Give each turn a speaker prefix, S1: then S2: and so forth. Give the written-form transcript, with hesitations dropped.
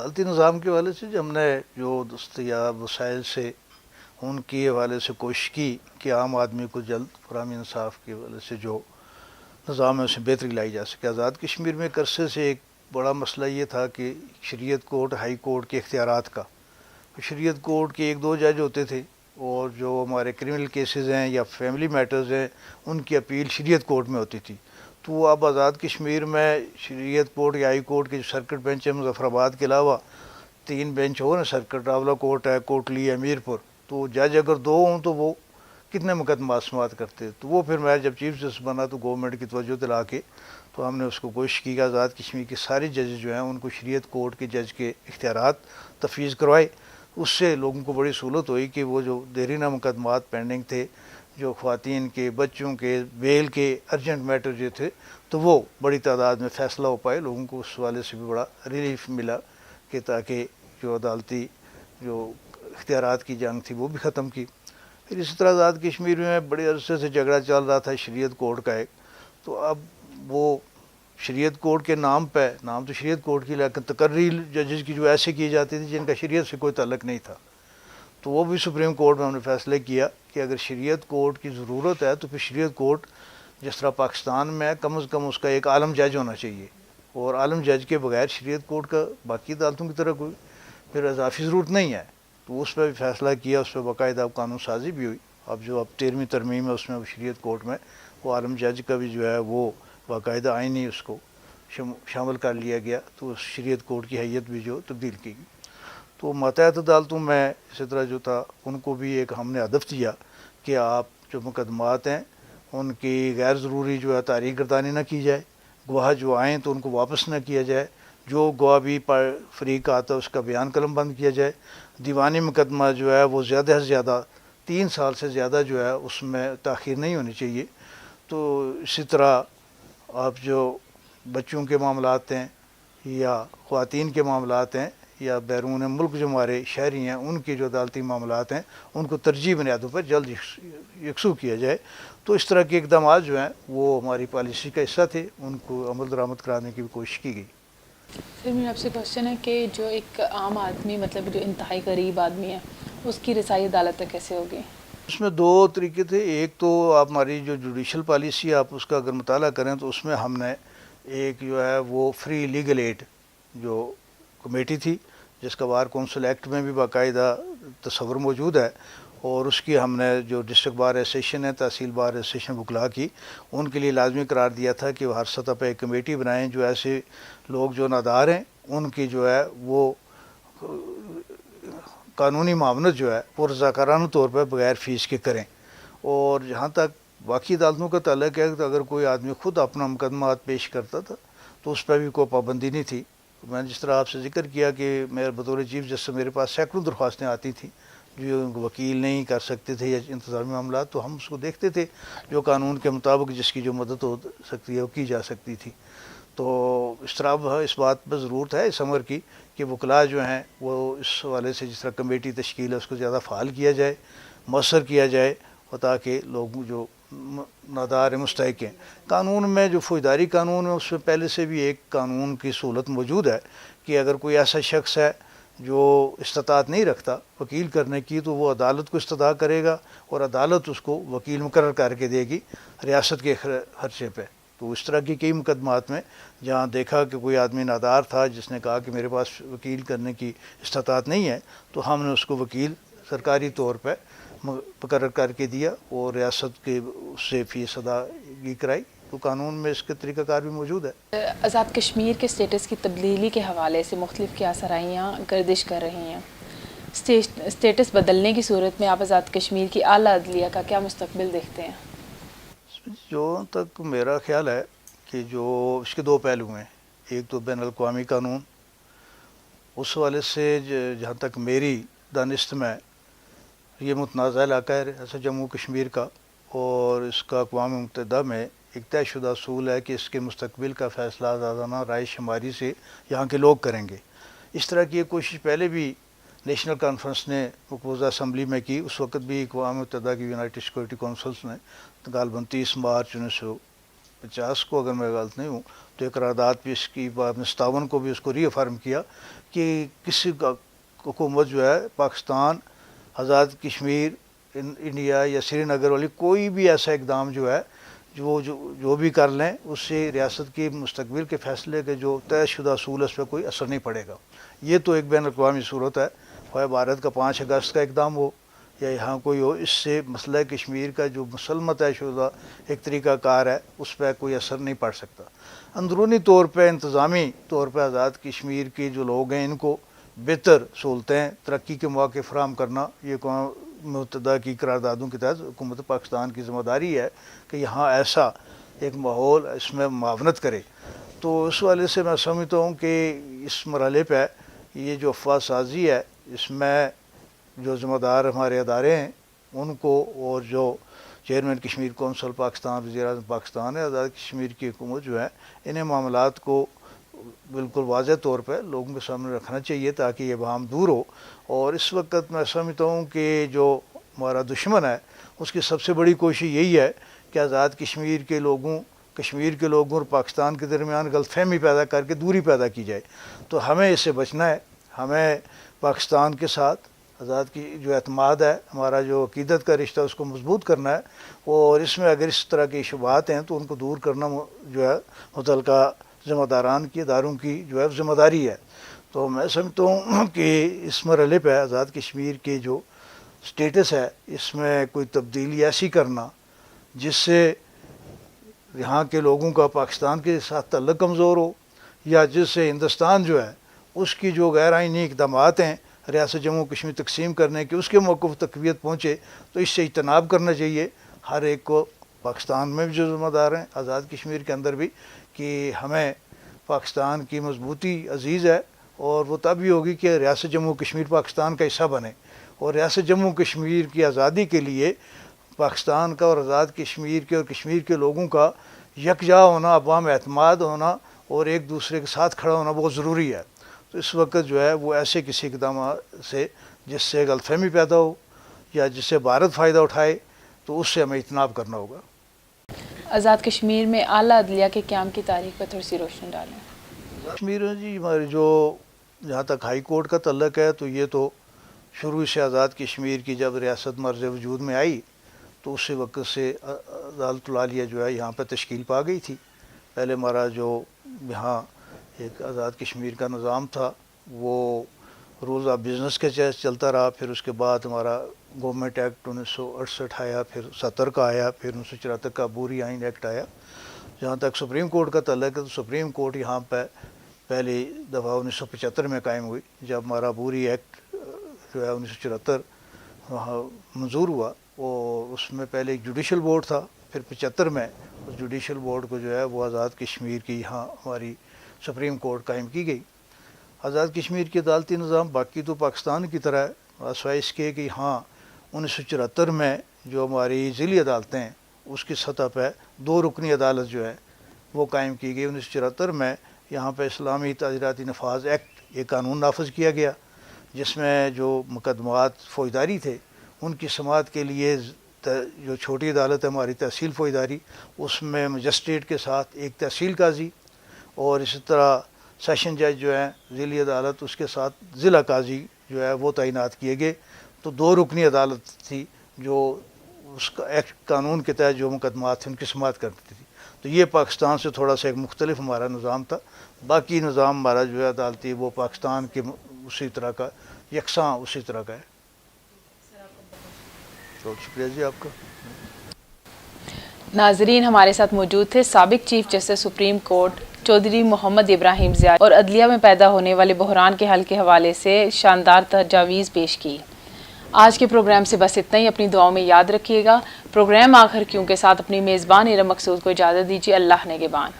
S1: عدالتی نظام کے حوالے سے جو ہم نے جو دستیاب وسائل سے ان کے حوالے سے کوشش کی کہ عام آدمی کو جلد فراہمی انصاف کے حوالے سے جو نظام ہے اسے بہتری لائی جا سکے. آزاد کشمیر میں ایک عرصے سے ایک بڑا مسئلہ یہ تھا کہ شریعت کورٹ ہائی کورٹ کے اختیارات کا. شریعت کورٹ کے ایک دو جج ہوتے تھے اور جو ہمارے کرمنل کیسز ہیں یا فیملی میٹرز ہیں ان کی اپیل شریعت کورٹ میں ہوتی تھی. تو اب آزاد کشمیر میں شریعت کورٹ یا ہائی کورٹ کے جو سرکٹ بینچ ہے مظفر آباد کے علاوہ 3 بینچ ہو نا سرکٹ راولہ کوٹ ہے, کوٹلی ہے, میر پور, تو جج اگر 2 ہوں تو وہ کتنے مقدمات سماعت کرتے. تو وہ پھر میں جب چیف جسٹس بنا تو گورنمنٹ کی توجہ دلا کے تو ہم نے اس کو کوشش کی کہ آزاد کشمیر کے سارے ججز جو ہیں ان کو شریعت کورٹ کے جج کے اختیارات تفویض کروائے. اس سے لوگوں کو بڑی سہولت ہوئی کہ وہ جو دیرینہ مقدمات پینڈنگ تھے, جو خواتین کے, بچوں کے, بیل کے ارجنٹ میٹر جو تھے, تو وہ بڑی تعداد میں فیصلہ ہو پائے. لوگوں کو اس حوالے سے بھی بڑا ریلیف ملا کہ تاکہ جو عدالتی جو اختیارات کی جنگ تھی وہ بھی ختم کی. پھر اسی طرح آزاد کشمیر میں بڑے عرصے سے جھگڑا چل رہا تھا شریعت کورٹ کا ایک. تو اب وہ شریعت کورٹ کے نام پہ, نام تو شریعت کورٹ کی لیکن تقرری ججز کی جو ایسے کی جاتی تھی جن کا شریعت سے کوئی تعلق نہیں تھا, تو وہ بھی سپریم کورٹ میں ہم نے فیصلہ کیا کہ اگر شریعت کورٹ کی ضرورت ہے تو پھر شریعت کورٹ جس طرح پاکستان میں ہے کم از کم اس کا ایک عالم جج ہونا چاہیے, اور عالم جج کے بغیر شریعت کورٹ کا باقی عدالتوں کی طرح کوئی پھر اضافی ضرورت نہیں ہے. تو اس پہ بھی فیصلہ کیا, اس پہ باقاعدہ قانون سازی بھی ہوئی. اب جو 13ویں ترمیم ہے اس میں شریعت کورٹ میں وہ عالم جج کا بھی جو ہے وہ باقاعدہ آئینی اس کو شامل کر لیا گیا, تو شریعت کورٹ کی حیت بھی جو تبدیل کی گئی. تو ماتحت عدالتوں میں اسی طرح جو تھا ان کو بھی ایک ہم نے ہدف دیا کہ آپ جو مقدمات ہیں ان کی غیر ضروری جو ہے تاریخ گردانی نہ کی جائے, گواہ جو آئیں تو ان کو واپس نہ کیا جائے, جو گواہ بھی پر فریق آتا ہے اس کا بیان قلم بند کیا جائے, دیوانی مقدمہ جو ہے وہ زیادہ سے زیادہ 3 سال سے زیادہ جو ہے اس میں تاخیر نہیں ہونی چاہیے. تو اسی طرح آپ جو بچوں کے معاملات ہیں یا خواتین کے معاملات ہیں یا بیرون ملک جو ہمارے شہری ہیں ان کے جو عدالتی معاملات ہیں ان کو ترجیح بنیادوں پر جلد یکسو کیا جائے. تو اس طرح کے اقدامات جو ہیں وہ ہماری پالیسی کا حصہ تھے, ان کو عمل درآمد کرانے کی بھی کوشش کی گئی.
S2: پھر میرا آپ سے کوشچن ہے کہ جو ایک عام آدمی مطلب جو انتہائی غریب آدمی ہے اس کی رسائی عدالت تک کیسے ہوگی؟
S1: اس میں 2 طریقے تھے. ایک تو آپ ہماری جو جوڈیشل پالیسی آپ اس کا اگر مطالعہ کریں تو اس میں ہم نے ایک جو ہے وہ فری لیگل ایڈ جو کمیٹی تھی جس کا بار کونسل ایکٹ میں بھی باقاعدہ تصور موجود ہے, اور اس کی ہم نے جو ڈسٹرکٹ بار ایسوسیشن ہے, تحصیل بار ایسوسیشن بکلا کی, ان کے لیے لازمی قرار دیا تھا کہ وہ ہر سطح پہ ایک کمیٹی بنائیں جو ایسے لوگ جو نادار ہیں ان کی جو ہے وہ قانونی معاونت جو ہے وہ رضاکارانہ طور پہ بغیر فیس کے کریں. اور جہاں تک باقی عدالتوں کا تعلق ہے تو اگر کوئی آدمی خود اپنا مقدمات پیش کرتا تھا تو اس پہ بھی کوئی پابندی نہیں تھی. میں نے جس طرح آپ سے ذکر کیا کہ میرے بطور چیف جسٹس میرے پاس سینکڑوں درخواستیں آتی تھیں جو وکیل نہیں کر سکتے تھے یا انتظامی معاملات, تو ہم اس کو دیکھتے تھے جو قانون کے مطابق جس کی جو مدد ہو سکتی ہے وہ کی جا سکتی تھی. تو اس طرح اس بات پر ضرورت ہے اس امر کی کہ وکلاء جو ہیں وہ اس حوالے سے جس طرح کمیٹی تشکیل ہے اس کو زیادہ فعال کیا جائے, مؤثر کیا جائے, اور تاکہ لوگ جو نادار مستحق ہیں. قانون میں جو فوجداری قانون ہے اس میں پہلے سے بھی ایک قانون کی سہولت موجود ہے کہ اگر کوئی ایسا شخص ہے جو استطاعت نہیں رکھتا وکیل کرنے کی تو وہ عدالت کو استدعا کرے گا اور عدالت اس کو وکیل مقرر کر کے دے گی ریاست کے خرچے پہ. تو اس طرح کی کئی مقدمات میں جہاں دیکھا کہ کوئی آدمی نادار تھا جس نے کہا کہ میرے پاس وکیل کرنے کی استطاعت نہیں ہے تو ہم نے اس کو وکیل سرکاری طور پہ مقرر کر کے دیا اور ریاست کے اس سے فیس ادائیگی کرائی. تو قانون میں اس کے طریقہ کار بھی موجود ہے.
S2: آزاد کشمیر کے سٹیٹس کی تبدیلی کے حوالے سے مختلف کیا سرائیاں گردش کر رہی ہیں. سٹیٹس بدلنے کی صورت میں آپ آزاد کشمیر کی اعلیٰ عدلیہ کا کیا مستقبل دیکھتے ہیں؟
S1: جو تک میرا خیال ہے کہ جو اس کے 2 پہلو ہیں. ایک تو بین الاقوامی قانون, اس حوالے سے جہاں تک میری دانست میں یہ متنازع علاقہ ہے ایسا جموں کشمیر کا, اور اس کا اقوام متحدہ میں ایک طے شدہ اصول ہے کہ اس کے مستقبل کا فیصلہ آزادانہ رائے شماری سے یہاں کے لوگ کریں گے. اس طرح کی ایک کوشش پہلے بھی نیشنل کانفرنس نے مقبوضہ اسمبلی میں کی. اس وقت بھی اقوام متحدہ کی یونائٹڈ سیکورٹی کونسلس نے غالباً 30 مارچ 50 کو اگر میں غلط نہیں ہوں تو ایک قرارداد بھی اس کی 57 کو بھی اس کو ری افرم کیا کہ کسی کا حکومت جو ہے پاکستان، آزاد کشمیر، انڈیا یا سری نگر والی کوئی بھی ایسا اقدام جو ہے جو بھی کر لیں اس سے ریاست کی مستقبل کے فیصلے کے جو طے شدہ اصول اس پہ کوئی اثر نہیں پڑے گا۔ یہ تو ایک بین الاقوامی صورت ہے، خواہ بھارت کا 5 اگست کا اقدام ہو یا یہاں کوئی ہو، اس سے مسئلہ کشمیر کا جو مسلمہ طے شدہ ایک طریقہ کار ہے اس پہ کوئی اثر نہیں پڑ سکتا۔ اندرونی طور پہ، انتظامی طور پہ آزاد کشمیر کے جو لوگ ہیں ان کو بہتر سہولتیں، ترقی کے مواقع فراہم کرنا، یہ اقوام متحدہ کی قراردادوں کے تحت حکومت پاکستان کی ذمہ داری ہے کہ یہاں ایسا ایک ماحول اس میں معاونت کرے۔ تو اس والے سے میں سمجھتا ہوں کہ اس مرحلے پہ یہ جو افواہ سازی ہے اس میں جو ذمہ دار ہمارے ادارے ہیں ان کو، اور جو چیئرمین کشمیر کونسل پاکستان، وزیر اعظم پاکستان ہے، آزاد کشمیر کی حکومت جو ہے، انہیں معاملات کو بالکل واضح طور پہ لوگوں کے سامنے رکھنا چاہیے تاکہ یہ ابہام دور ہو۔ اور اس وقت میں سمجھتا ہوں کہ جو ہمارا دشمن ہے اس کی سب سے بڑی کوشش یہی ہے کہ آزاد کشمیر کے لوگوں اور پاکستان کے درمیان غلط فہمی پیدا کر کے دوری پیدا کی جائے۔ تو ہمیں اس سے بچنا ہے، ہمیں پاکستان کے ساتھ آزاد کی جو اعتماد ہے، ہمارا جو عقیدت کا رشتہ اس کو مضبوط کرنا ہے، اور اس میں اگر اس طرح کی شبہات ہیں تو ان کو دور کرنا جو ہے متعلقہ ذمہ داران کی، اداروں کی جو ہے ذمہ داری ہے۔ تو میں سمجھتا ہوں کہ اس مرحلے پہ آزاد کشمیر کے جو سٹیٹس ہے اس میں کوئی تبدیلی ایسی کرنا جس سے یہاں کے لوگوں کا پاکستان کے ساتھ تعلق کمزور ہو، یا جس سے ہندوستان جو ہے اس کی جو غیر آئینی اقدامات ہیں ریاست جموں کشمیر تقسیم کرنے کے، اس کے موقف تقویت پہنچے، تو اس سے اجتناب کرنا چاہیے ہر ایک کو، پاکستان میں بھی جو ذمہ دار ہیں، آزاد کشمیر کے اندر بھی، کہ ہمیں پاکستان کی مضبوطی عزیز ہے، اور وہ تب بھی ہوگی کہ ریاست جموں کشمیر پاکستان کا حصہ بنے، اور ریاست جموں کشمیر کی آزادی کے لیے پاکستان کا اور آزاد کشمیر کے اور کشمیر کے لوگوں کا یکجا ہونا، عوام اعتماد ہونا اور ایک دوسرے کے ساتھ کھڑا ہونا بہت ضروری ہے۔ تو اس وقت جو ہے وہ ایسے کسی اقدامات سے جس سے غلط فہمی پیدا ہو یا جس سے بھارت فائدہ اٹھائے تو اس سے ہمیں اجتناب کرنا ہوگا۔
S2: آزاد کشمیر میں اعلیٰ عدلیہ کے قیام کی تاریخ پر تھوڑی سی روشنی ڈالیں۔
S1: کشمیر میں جی ہماری جو جہاں تک ہائی کورٹ کا تعلق ہے تو یہ تو شروع سے آزاد کشمیر کی جب ریاست مرز وجود میں آئی تو اسی وقت سے عدالت العالیہ جو ہے یہاں پہ تشکیل پا گئی تھی۔ پہلے ہمارا جو یہاں ایک آزاد کشمیر کا نظام تھا وہ رولز آف بزنس کے چلتا رہا، پھر اس کے بعد ہمارا گورنمنٹ ایکٹ 1968 آیا، پھر 70 کا آیا، پھر 1974 کا عبوری آئین ایکٹ آیا۔ جہاں تک سپریم کورٹ کا تعلق ہے تو سپریم کورٹ یہاں پہ پہلی دفعہ 1975 میں قائم ہوئی، جب ہمارا عبوری ایکٹ جو ہے 1974 وہاں منظور ہوا، اور اس میں پہلے ایک جوڈیشل بورڈ تھا، پھر 75 میں اس جوڈیشل بورڈ کو جو ہے وہ آزاد کشمیر کی یہاں ہماری سپریم کورٹ قائم کی گئی۔ آزاد کشمیر کی عدالتی نظام باقی تو پاکستان کی طرح ہے، سوائے اس کے کہ ہاں 1974 میں جو ہماری ضلعی عدالتیں ہیں اس کی سطح پہ 2 رکنی عدالت جو ہے وہ قائم کی گئی۔ 1974 میں یہاں پہ اسلامی تعزیراتی نفاذ ایکٹ یہ قانون نافذ کیا گیا، جس میں جو مقدمات فوجداری تھے ان کی سماعت کے لیے جو چھوٹی عدالت ہے ہماری تحصیل فوجداری، اس میں مجسٹریٹ کے ساتھ ایک تحصیل قاضی، اور اسی طرح سیشن جج جو ہیں ضلعی عدالت اس کے ساتھ ضلع قاضی جو ہے وہ تعینات کیے گئے۔ تو 2 رکنی عدالت تھی جو اس کا ایکٹ قانون کے تحت جو مقدمات تھے ان کی سماعت کرتی تھی۔ تو یہ پاکستان سے تھوڑا سا ایک مختلف ہمارا نظام تھا، باقی نظام ہمارا جو ہے عدالتی وہ پاکستان کے اسی طرح کا یکساں اسی طرح کا ہے۔ بہت شکریہ جی آپ کا۔
S2: ناظرین، ہمارے ساتھ موجود تھے سابق chief justice supreme court Chaudhry Muhammad Ibrahim Zia, اور عدلیہ میں پیدا ہونے والے بحران کے حل کے حوالے سے شاندار تجاویز پیش کی۔ آج کے پروگرام سے بس اتنا ہی، اپنی دعاؤں میں یاد رکھیے گا۔ پروگرام آخر کیوں کے ساتھ اپنی میزبان ارم مقصود کو اجازت دیجیے۔ اللہ نگہبان۔